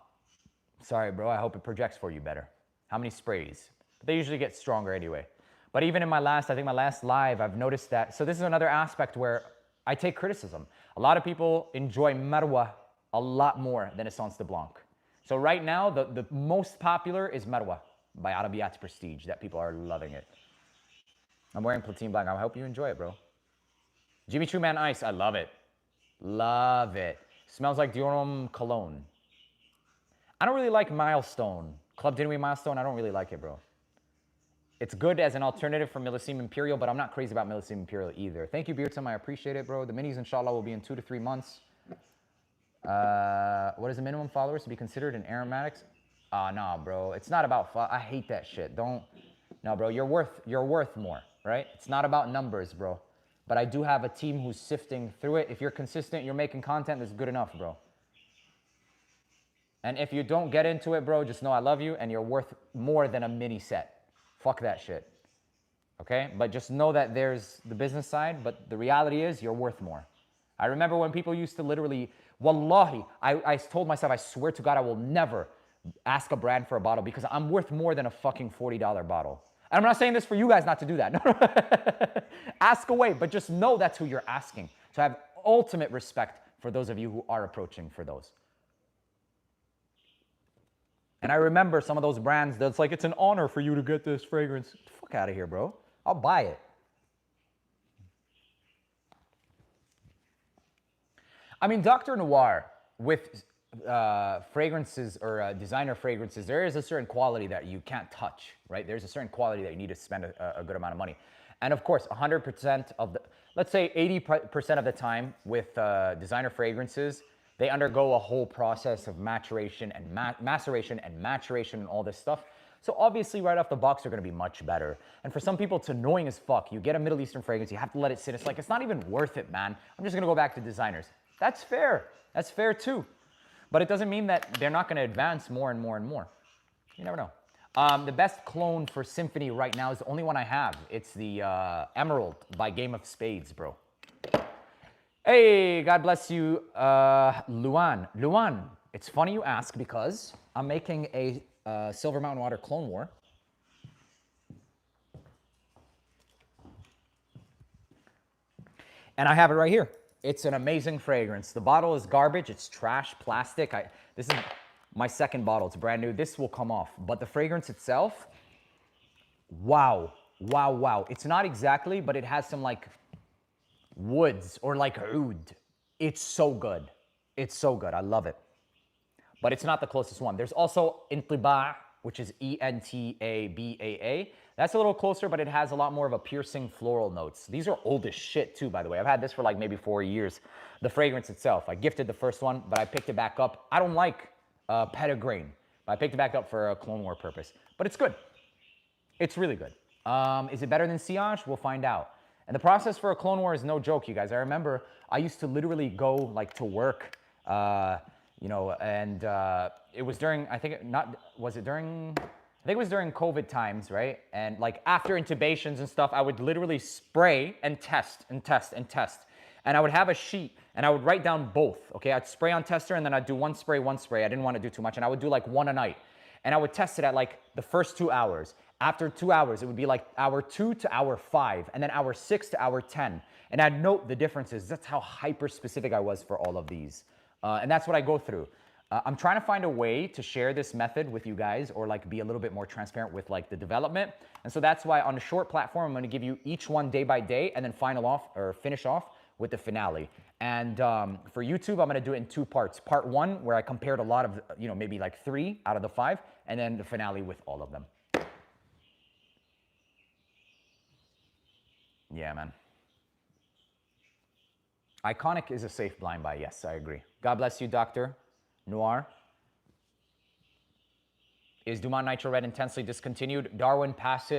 sorry, bro, I hope it projects for you better. How many sprays? But they usually get stronger anyway. But even in my last, I think my last live, I've noticed that. So this is another aspect where I take criticism. A lot of people enjoy Marwa a lot more than Essence de Blanc. So right now, the most popular is Marwa by Arabiat Prestige, that people are loving it. I'm wearing Platine Blanc. I hope you enjoy it, bro. Jimmy Choo Man Ice. I love it. Love it. Smells like Dior cologne. I don't really like Milestone. Club Dinwiddie Milestone, I don't really like it, bro. It's good as an alternative for Millesime Imperial, but I'm not crazy about Millesime Imperial either. Thank you, Beardsome. I appreciate it, bro. The minis, inshallah, will be in 2 to 3 months. What is the minimum followers to be considered in aromatics? Nah, bro. It's not about, I hate that shit. No, bro. You're worth more, right? It's not about numbers, bro. But I do have a team who's sifting through it. If you're consistent, you're making content that's good enough, bro. And if you don't get into it, bro, just know I love you and you're worth more than a mini set. Fuck that shit. Okay? But just know that there's the business side, but the reality is you're worth more. I remember when people used to literally, wallahi, I told myself, I swear to God, I will never ask a brand for a bottle because I'm worth more than a fucking $40 bottle. And I'm not saying this for you guys not to do that. No. Ask away, but just know that's who you're asking. So I have ultimate respect for those of you who are approaching for those. And I remember some of those brands that's like, it's an honor for you to get this fragrance. Get the fuck out of here, bro. I'll buy it. I mean, Dr. Noir, with fragrances or designer fragrances, there is a certain quality that you can't touch, right? There's a certain quality that you need to spend a good amount of money. And of course, 100% of the, let's say 80% of the time with designer fragrances, they undergo a whole process of maturation and maceration and maturation and all this stuff. So obviously right off the box, they're gonna be much better. And for some people, it's annoying as fuck. You get a Middle Eastern fragrance, you have to let it sit. It's like, it's not even worth it, man. I'm just gonna go back to designers. That's fair. That's fair too. But it doesn't mean that they're not gonna advance more and more and more. You never know. The best clone for Symphony right now is the only one I have. It's the Emerald by Game of Spades, bro. Hey, God bless you, Luan. Luan, it's funny you ask because I'm making a Silver Mountain Water Clone War. And I have it right here. It's an amazing fragrance. The bottle is garbage. It's trash, plastic. This is my second bottle. It's brand new. This will come off. But the fragrance itself, wow, wow, wow. It's not exactly, but it has some like woods or like oud. It's so good. It's so good. I love it. But it's not the closest one. There's also Intiba, which is E-N-T-A-B-A-A. That's a little closer, but it has a lot more of a piercing floral notes. These are old as shit too, by the way. I've had this for like maybe 4 years. The fragrance itself, I gifted the first one, but I picked it back up. I don't like Petitgrain, but I picked it back up for a Clone War purpose. But it's good. It's really good. Is it better than Sillage? We'll find out. And the process for a Clone War is no joke, you guys. I remember I used to literally go like to work, you know, and it was during, I think it was during COVID times, right? And like after intubations and stuff, I would literally spray and test and test and test. And I would have a sheet and I would write down both, okay? I'd spray on tester and then I'd do one spray. I didn't want to do too much. And I would do like one a night. And I would test it at like the first 2 hours. After 2 hours, it would be like hour 2 to hour 5, and then hour 6 to hour 10. And I'd note the differences. That's how hyper specific I was for all of these. And that's what I go through. I'm trying to find a way to share this method with you guys or like be a little bit more transparent with like the development. And so that's why on a short platform, I'm going to give you each one day by day and then finish off with the finale. And for YouTube, I'm going to do it in 2 parts. Part 1, where I compared a lot of, you know, maybe like 3 out of the 5, and then the finale with all of them. Yeah, man. Iconic is a safe blind buy. Yes, I agree. God bless you, Dr. Noir. Is Dumont Nitro Red intensely discontinued? Darwin, pass.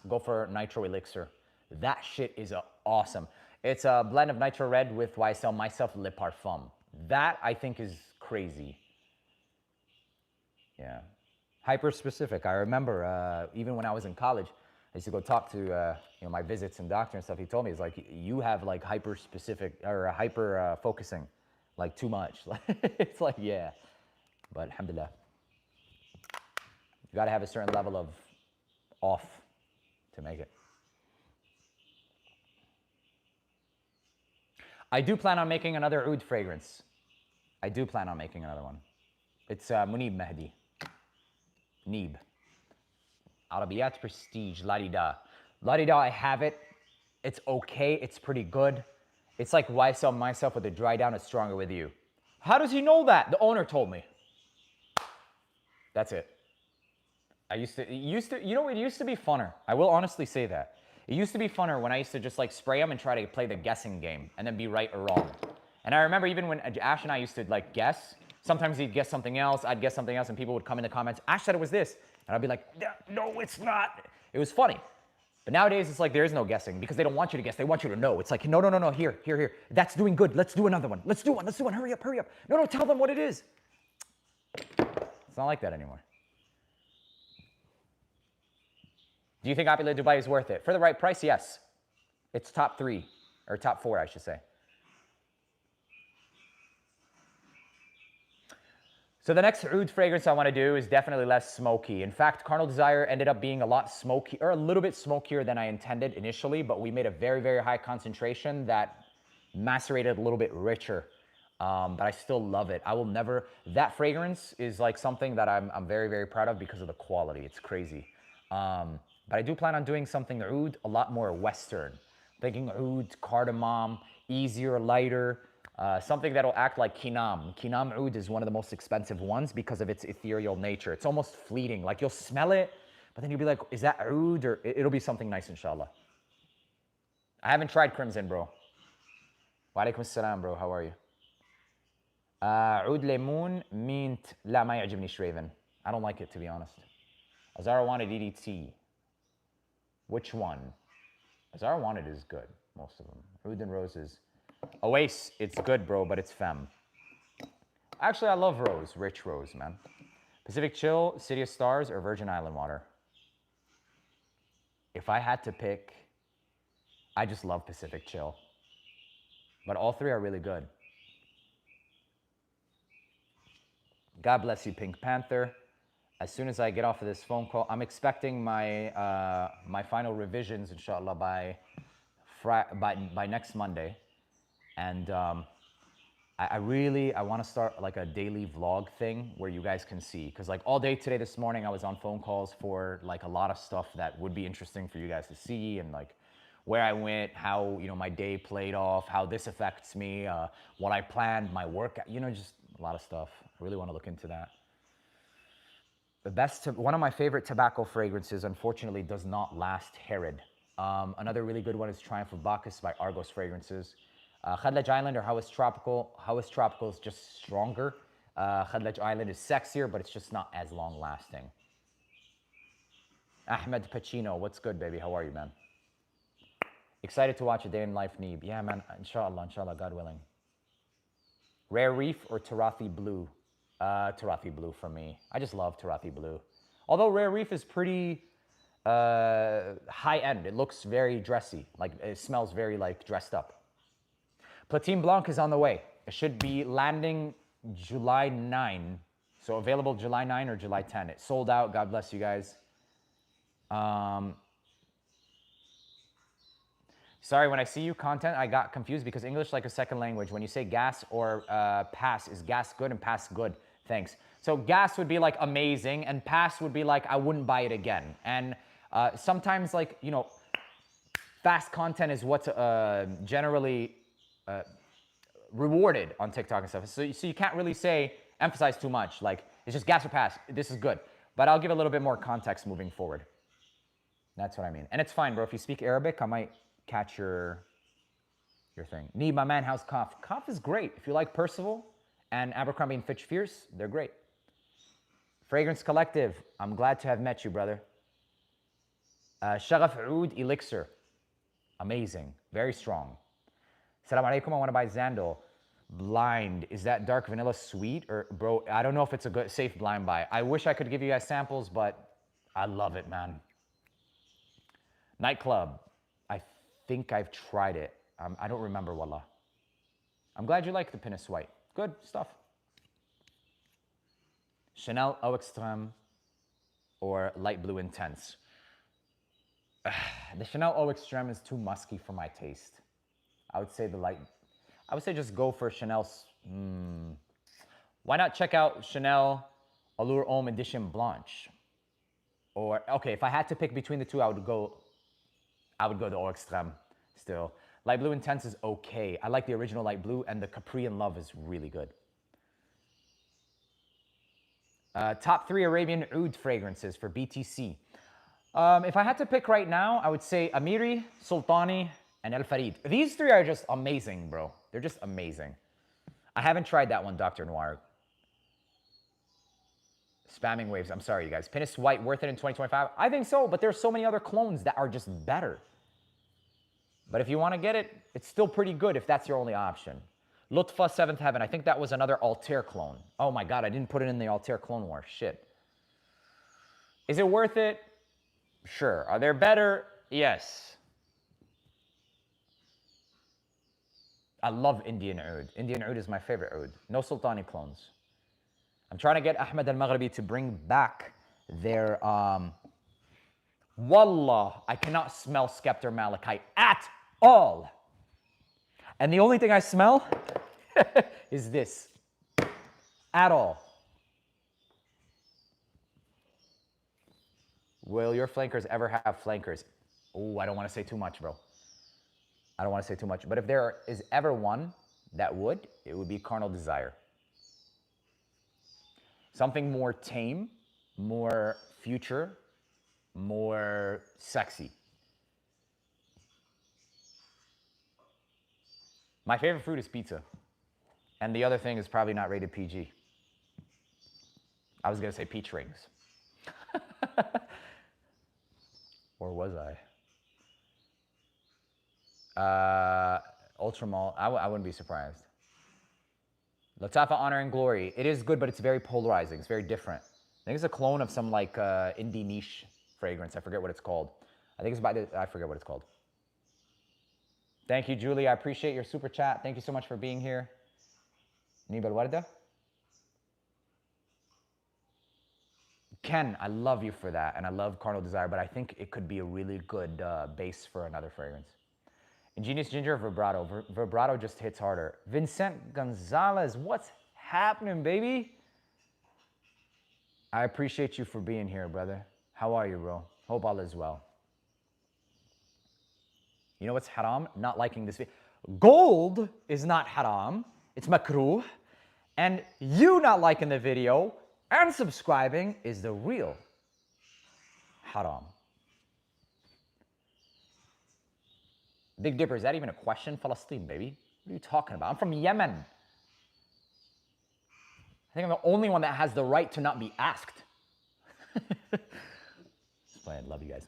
Go for Nitro Elixir. That shit is awesome. It's a blend of Nitro Red with YSL Myself Le Parfum. That, I think, is crazy. Yeah. Hyper specific. I remember even when I was in college, I used to go talk to you know, my visits and doctor and stuff. He told me, he's like, you have like hyper specific or hyper focusing, like too much. It's like, yeah, but alhamdulillah. You got to have a certain level of off to make it. I do plan on making another oud fragrance. I do plan on making another one. It's Munib Mehdi. Neeb. Arabiyat Prestige, La-di-da. La-di-da, I have it. It's okay. It's pretty good. It's like YSL Myself with a dry down. It's stronger with you. How does he know that? The owner told me. That's it. It used to, you know, it used to be funner. I will honestly say that. It used to be funner when I used to just like spray them and try to play the guessing game and then be right or wrong. And I remember even when Ash and I used to like guess, sometimes he'd guess something else, I'd guess something else, and people would come in the comments, Ash said it was this. And I'd be like, no, it's not. It was funny. But nowadays, it's like there is no guessing because they don't want you to guess. They want you to know. It's like, no, here. That's doing good. Let's do another one. Let's do one. Hurry up. No, tell them what it is. It's not like that anymore. Do you think Apple Dubai is worth it? For the right price, yes. It's top 3, or top 4, I should say. So the next oud fragrance I want to do is definitely less smoky. In fact, Carnal Desire ended up being a lot smoky, or a little bit smokier than I intended initially, but we made a very, very high concentration that macerated a little bit richer. But I still love it. I will never, that fragrance is like something that I'm very, very proud of because of the quality. It's crazy. But I do plan on doing something oud a lot more Western. Thinking oud, cardamom, easier, lighter, something that'll act like Kinam. Kinam oud is one of the most expensive ones because of its ethereal nature. It's almost fleeting. Like you'll smell it, but then you'll be like, is that oud? Or it'll be something nice, inshallah. I haven't tried Crimson, bro. Wa alaikum assalam, bro. How are you? Oud Lemon Mint. La ma ya'jibni Shraven. I don't like it, to be honest. Azara wanted EDT. Which one? Azara wanted is good, most of them. Oud and Roses. Oasis, it's good, bro, but it's femme. Actually, I love rose, rich rose, man. Pacific Chill, City of Stars, or Virgin Island water? If I had to pick, I just love Pacific Chill. But all three are really good. God bless you, Pink Panther. As soon as I get off of this phone call, I'm expecting my my final revisions, inshallah, by next Monday. And I want to start like a daily vlog thing where you guys can see, because like all day today, this morning, I was on phone calls for like a lot of stuff that would be interesting for you guys to see, and like where I went, how, you know, my day played off, how this affects me, what I planned, my work, you know, just a lot of stuff. I really want to look into that. One of my favorite tobacco fragrances, unfortunately, does not last. Herod. Another really good one is Triumph of Bacchus by Argos Fragrances. Khadlaj Island or Hawas Tropical. Hawas Tropical is just stronger. Khadlaj Island is sexier, but it's just not as long lasting. Ahmed Pacino, what's good, baby? How are you, man? Excited to watch A Day in Life, Neeb. Yeah, man, inshallah, God willing. Rare Reef or Tarathi Blue? Tarathi Blue for me. I just love Tarathi Blue. Although Rare Reef is pretty high end. It looks very dressy. Like, it smells very like dressed up. Platine Blanc is on the way. It should be landing July 9. So available July 9 or July 10. It sold out. God bless you guys. Sorry, when I see you content, I got confused because English like a second language. When you say gas or pass, is gas good and pass good? Thanks. So gas would be like amazing, and pass would be like I wouldn't buy it again. And sometimes, like, you know, fast content is what's generally rewarded on TikTok and stuff. So you can't really emphasize too much. Like, it's just gas or pass. This is good. But I'll give a little bit more context moving forward. That's what I mean. And it's fine, bro. If you speak Arabic, I might catch your thing. Need my man, how's Cough? Cough is great. If you like Percival and Abercrombie & Fitch Fierce, they're great. Fragrance Collective, I'm glad to have met you, brother. Shagaf Oud Elixir, amazing, very strong. Assalamu alaikum, I want to buy Xandal. Blind, is that dark vanilla sweet? Or, bro, I don't know if it's a good, safe blind buy. I wish I could give you guys samples, but I love it, man. Nightclub, I think I've tried it. I don't remember, wallah. I'm glad you like the Pinus White. Good stuff. Chanel Eau Extreme or Light Blue Intense. The Chanel Eau Extreme is too musky for my taste. I would say just go for Chanel's. Why not check out Chanel Allure Homme Edition Blanche? Or, okay, if I had to pick between the two, I would go the Eau Extreme still. Light Blue Intense is okay. I like the original Light Blue, and the Capri in Love is really good. Top 3 Arabian Oud fragrances for BTC. If I had to pick right now, I would say Amiri, Sultani, and El Farid. These 3 are just amazing, bro. They're just amazing. I haven't tried that one, Dr. Noir. Spamming waves. I'm sorry, you guys. Pinus White, worth it in 2025? I think so, but there's so many other clones that are just better. But if you want to get it, it's still pretty good if that's your only option. Lutfa, Seventh Heaven. I think that was another Altair clone. Oh my God, I didn't put it in the Altair Clone War. Shit. Is it worth it? Sure. Are there better? Yes. I love Indian Oud. Indian Oud is my favorite Oud. No Sultani clones. I'm trying to get Ahmed Al-Maghribi to bring back their, Wallah, I cannot smell Scepter Malachite at all. And the only thing I smell is this. At all. Will your flankers ever have flankers? Oh, I don't want to say too much, bro. I don't want to say too much. But if there is ever one that would, it would be Carnal Desire. Something more tame, more future, more sexy. My favorite fruit is pizza. And the other thing is probably not rated PG. I was going to say peach rings. Or was I? Ultramalt, I wouldn't be surprised. Latafa, Honor, and Glory. It is good, but it's very polarizing. It's very different. I think it's a clone of some like indie niche fragrance. I forget what it's called. I think it's by the, I forget what it's called. Thank you, Julie. I appreciate your super chat. Thank you so much for being here. Nibal Warda. Ken, I love you for that, and I love Carnal Desire, but I think it could be a really good base for another fragrance. Ingenious Ginger, Vibrato. Vibrato just hits harder. Vincent Gonzalez, what's happening, baby? I appreciate you for being here, brother. How are you, bro? Hope all is well. You know what's haram? Not liking this video. Gold is not haram. It's makruh. And you not liking the video and subscribing is the real haram. Big Dipper, is that even a question? Palestine, baby. What are you talking about? I'm from Yemen. I think I'm the only one that has the right to not be asked. Just playing. Love you guys.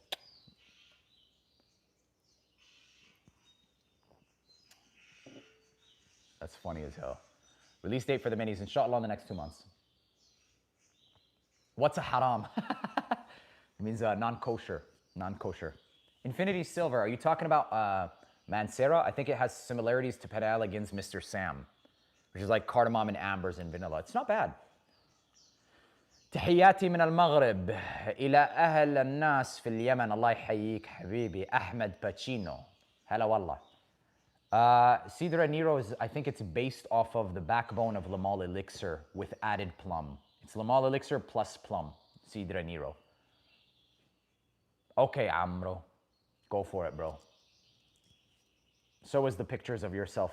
That's funny as hell. Release date for the minis, inshallah, in the next 2 months. What's a haram? It means non-kosher. Non-kosher. Infinity Silver, are you talking about Mancera? I think it has similarities to Pedal against Mr. Sam, which is like cardamom and ambers and vanilla. It's not bad. تحياتي من المغرب إلى أهل الناس في اليمن الله يحييك حبيبي أحمد باتشينو هلا والله. Cidra Nero is, I think it's based off of the backbone of Lamal Elixir with added plum. It's Lamal Elixir plus plum. Cidra Nero. Okay, Amro. Go for it, bro. So is the pictures of yourself.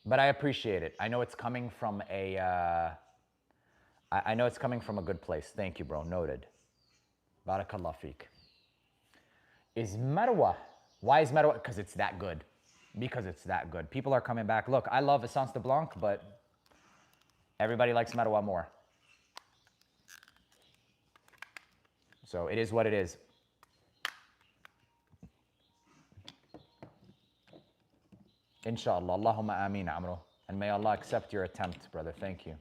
But I appreciate it. I know it's coming from a, I know it's coming from a good place. Thank you, bro. Noted. Barakallah feek. Is Marwa? Why is Marwa? Because it's that good. Because it's that good. People are coming back. Look, I love Essence de Blanc, but everybody likes Marwa more. So it is what it is. Inshallah. Allahumma ameen, Amro. And may Allah accept your attempt, brother. Thank you.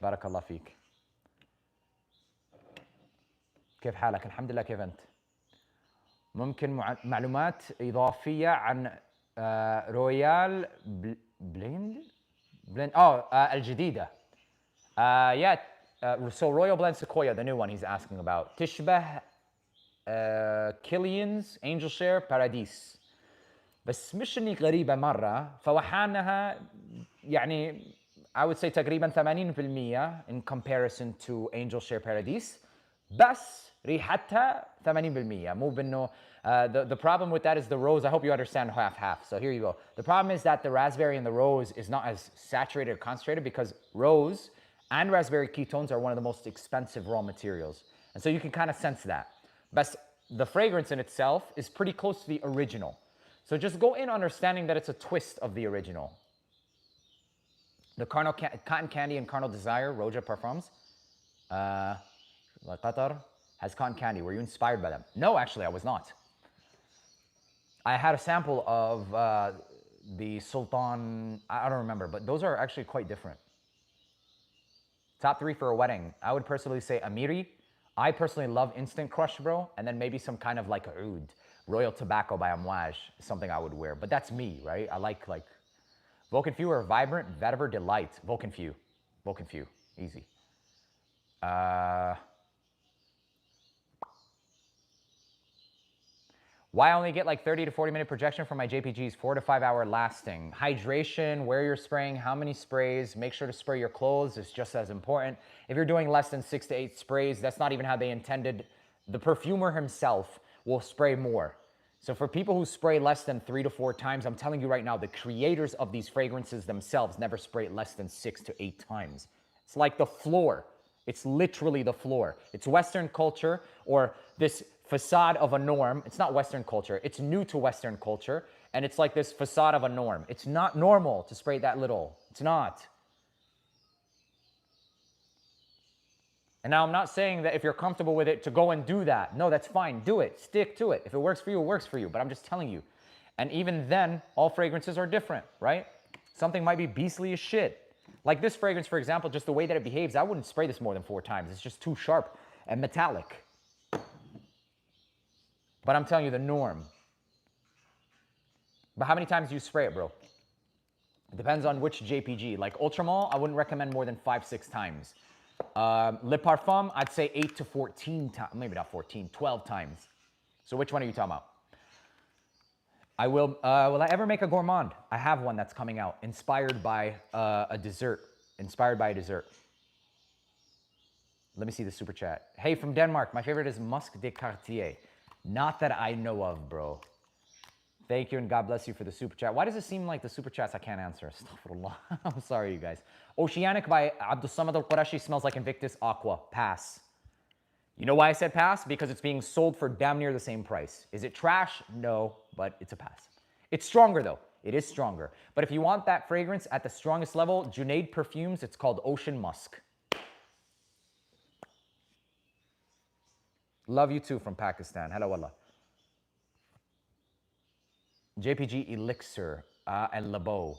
Barakallah feek. كيف حالك؟ الحمد لله. كيف أنت؟ ممكن معلومات إضافية عن رويال بلند الجديدة. Yeah, so Royal Blend Sequoia, the new one he's asking about. تشبه Killian's Angel Share Paradis. بس مش إني غريبة مرة فوحانها يعني I would say تقريبا 80% in comparison to Angel Share Paradis. بس ريحتها 80%. مو بإنه the problem with that is the rose. I hope you understand half. So here you go. The problem is that the raspberry and the rose is not as saturated or concentrated because rose and raspberry ketones are one of the most expensive raw materials. And so you can kind of sense that. But the fragrance in itself is pretty close to the original. So just go in understanding that it's a twist of the original. The Cotton Candy and Carnal Desire, Roja Parfums, Qatar, has cotton candy. Were you inspired by them? No, actually, I was not. I had a sample of the Sultan, I don't remember, but those are actually quite different. Top 3 for a wedding. I would personally say Amiri. I personally love Instant Crush, bro, and then maybe some kind of like a oud. Royal Tobacco by Amouage is something I would wear, but that's me, right? I like Vulcan Few or Vibrant Vetiver Delight. Vulcan Few, easy. Why I only get like 30 to 40 minute projection for my JPGs, 4 to 5 hour lasting. Hydration, where you're spraying, how many sprays, make sure to spray your clothes is just as important. If you're doing less than 6 to 8 sprays, that's not even how they intended. The perfumer himself will spray more. So for people who spray less than 3 to 4 times, I'm telling you right now, the creators of these fragrances themselves never spray less than 6 to 8 times. It's like the floor. It's literally the floor. It's Western culture or this facade of a norm. It's not Western culture. It's new to Western culture. And it's like this facade of a norm. It's not normal to spray that little. It's not. And now I'm not saying that if you're comfortable with it to go and do that. No, that's fine. Do it. Stick to it. If it works for you, it works for you. But I'm just telling you. And even then, all fragrances are different, right? Something might be beastly as shit. Like this fragrance, for example, just the way that it behaves, I wouldn't spray this more than 4 times. It's just too sharp and metallic. But I'm telling you the norm. But how many times do you spray it, bro? It depends on which JPG. Like Ultramall, I wouldn't recommend more than 5-6 times. Le Parfum, I'd say 8 to 14 times. Maybe not 14, 12 times. So which one are you talking about? I will I ever make a gourmand? I have one that's coming out, inspired by a dessert. Inspired by a dessert. Let me see the super chat. Hey, from Denmark, my favorite is Musc de Cartier. Not that I know of, bro. Thank you, and God bless you for the super chat. Why does it seem like the super chats I can't answer? Astaghfirullah. I'm sorry, you guys. Oceanic by Abdul Samad Al-Qurashi smells like Invictus Aqua. Pass. You know why I said pass? Because it's being sold for damn near the same price. Is it trash? No, but it's a pass. It's stronger, though. It is stronger. But if you want that fragrance at the strongest level, Junaid Perfumes, it's called Ocean Musk. Love you too from Pakistan. Hello, Allah. JPG Elixir and LeBeau.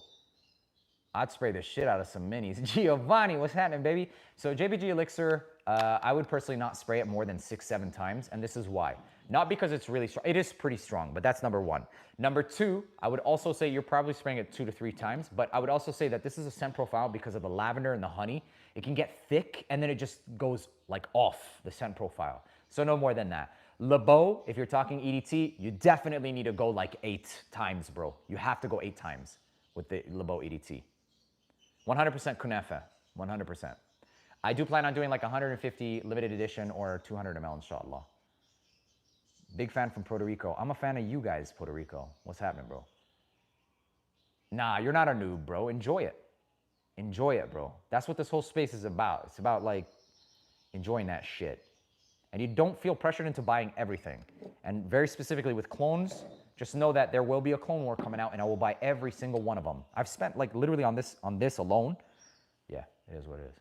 I'd spray the shit out of some minis. Giovanni, what's happening, baby? So JPG Elixir, I would personally not spray it more than 6-7 times, and this is why. Not because it's really strong. It is pretty strong, but that's number 1. Number 2, I would also say you're probably spraying it 2 to 3 times, but I would also say that this is a scent profile because of the lavender and the honey. It can get thick, and then it just goes like off the scent profile. So no more than that. LeBeau, if you're talking EDT, you definitely need to go like 8 times, bro. You have to go 8 times with the LeBeau EDT. 100% Kunefe, 100%. I do plan on doing like 150 limited edition or 200 ml, inshallah. Big fan from Puerto Rico. I'm a fan of you guys, Puerto Rico. What's happening, bro? Nah, you're not a noob, bro. Enjoy it. Enjoy it, bro. That's what this whole space is about. It's about like enjoying that shit. And you don't feel pressured into buying everything. And very specifically with clones, just know that there will be a clone war coming out and I will buy every single one of them. I've spent like literally on this alone. Yeah, it is what it is.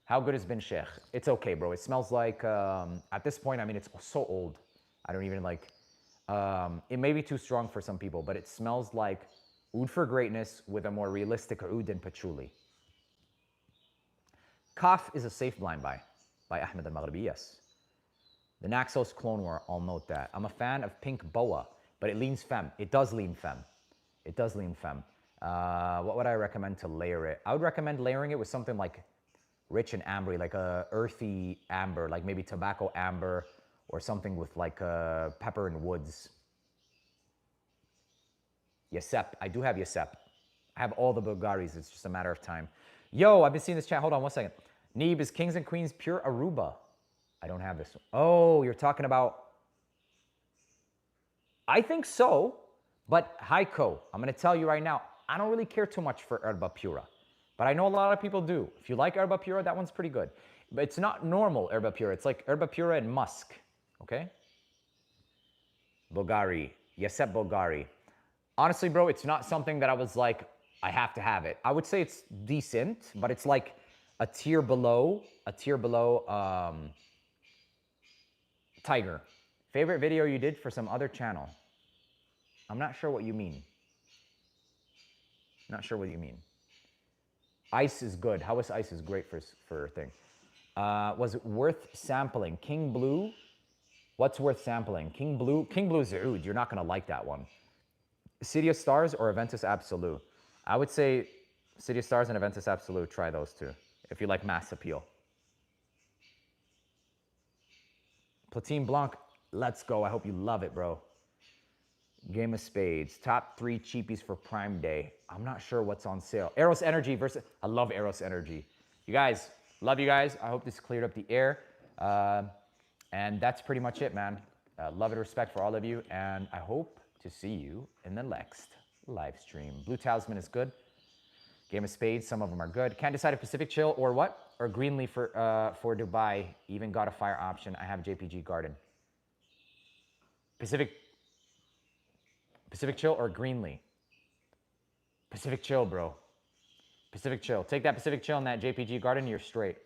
How good has been Sheikh? It's okay, bro. It smells like, at this point, I mean, it's so old. I don't even like, it may be too strong for some people, but it smells like oud for greatness with a more realistic oud than patchouli. Kaf is a safe blind buy by Ahmed Al-Maghribi, yes. The Naxos Clone War, I'll note that. I'm a fan of Pink Boa, but it leans femme. It does lean femme. It does lean femme. What would I recommend to layer it? I would recommend layering it with something like rich and ambery, like a earthy amber, like maybe tobacco amber or something with like pepper and woods. Yasep. I do have Yasep. I have all the Bulgaris. It's just a matter of time. Yo, I've been seeing this chat. Hold on 1 second. Neeb, is Kings and Queens pure Aruba? I don't have this. Oh, you're talking about... I think so, but Heiko, I'm going to tell you right now, I don't really care too much for Herba Pura, but I know a lot of people do. If you like Herba Pura, that one's pretty good. But it's not normal Herba Pura. It's like Herba Pura and musk, okay? Bulgari, Yasep Bulgari. Honestly, bro, it's not something that I was like, I have to have it. I would say it's decent, but it's like a tier below, Tiger. Favorite video you did for some other channel? I'm not sure what you mean. Not sure what you mean. Ice is good. How is ice is great for a thing. Was it worth sampling? King Blue? What's worth sampling? King Blue is oud. You're not going to like that one. City of Stars or Aventus Absolute? I would say City of Stars and Aventus Absolute. Try those two if you like mass appeal. Platine Blanc, let's go. I hope you love it, bro. Game of Spades, top 3 cheapies for Prime Day. I'm not sure what's on sale. Eros Energy versus, I love Eros Energy. You guys, love you guys. I hope this cleared up the air. And that's pretty much it, man. Love and respect for all of you. And I hope to see you in the next live stream. Blue Talisman is good. Game of Spades, some of them are good. Can't decide if Pacific Chill or what? Or Greenleaf for Dubai. Even got a fire option. I have JPG Garden. Pacific Chill or Greenleaf? Pacific Chill, bro. Pacific Chill. Take that Pacific Chill and that JPG Garden, you're straight.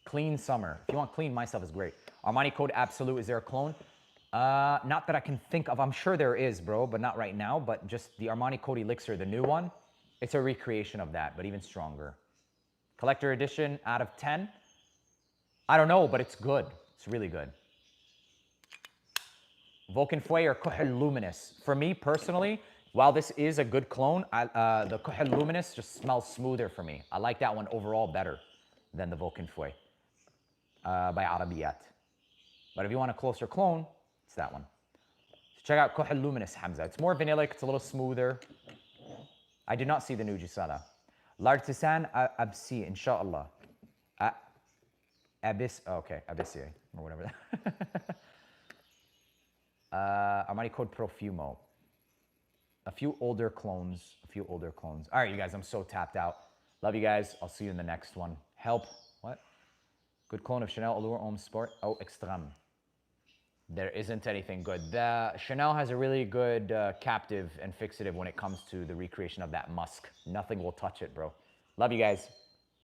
Clean Summer. If you want clean, my stuff is great. Armani Code Absolute. Is there a clone? Not that I can think of. I'm sure there is, bro, but not right now. But just the Armani Code Elixir, the new one, it's a recreation of that, but even stronger. Collector edition out of 10. I don't know, but it's good. It's really good. Vulcan Fue or Kuhl Luminous. For me personally, while this is a good clone, the Kuhl Luminous just smells smoother for me. I like that one overall better than the Vulcan Fue by Arabiyat. But if you want a closer clone, it's that one. So check out Kuhl Luminous, Hamza. It's more vanillic. It's a little smoother. I did not see the new Gisala. L'Artisan Absi, inshallah. Abyss, okay, Abyssi, or whatever. Armani Code Perfume. A few older clones. All right, you guys, I'm so tapped out. Love you guys. I'll see you in the next one. Help. What? Good clone of Chanel Allure Homme Sport. Oh, Extreme. There isn't anything good. The Chanel has a really good captive and fixative when it comes to the recreation of that musk. Nothing will touch it, bro. Love you guys.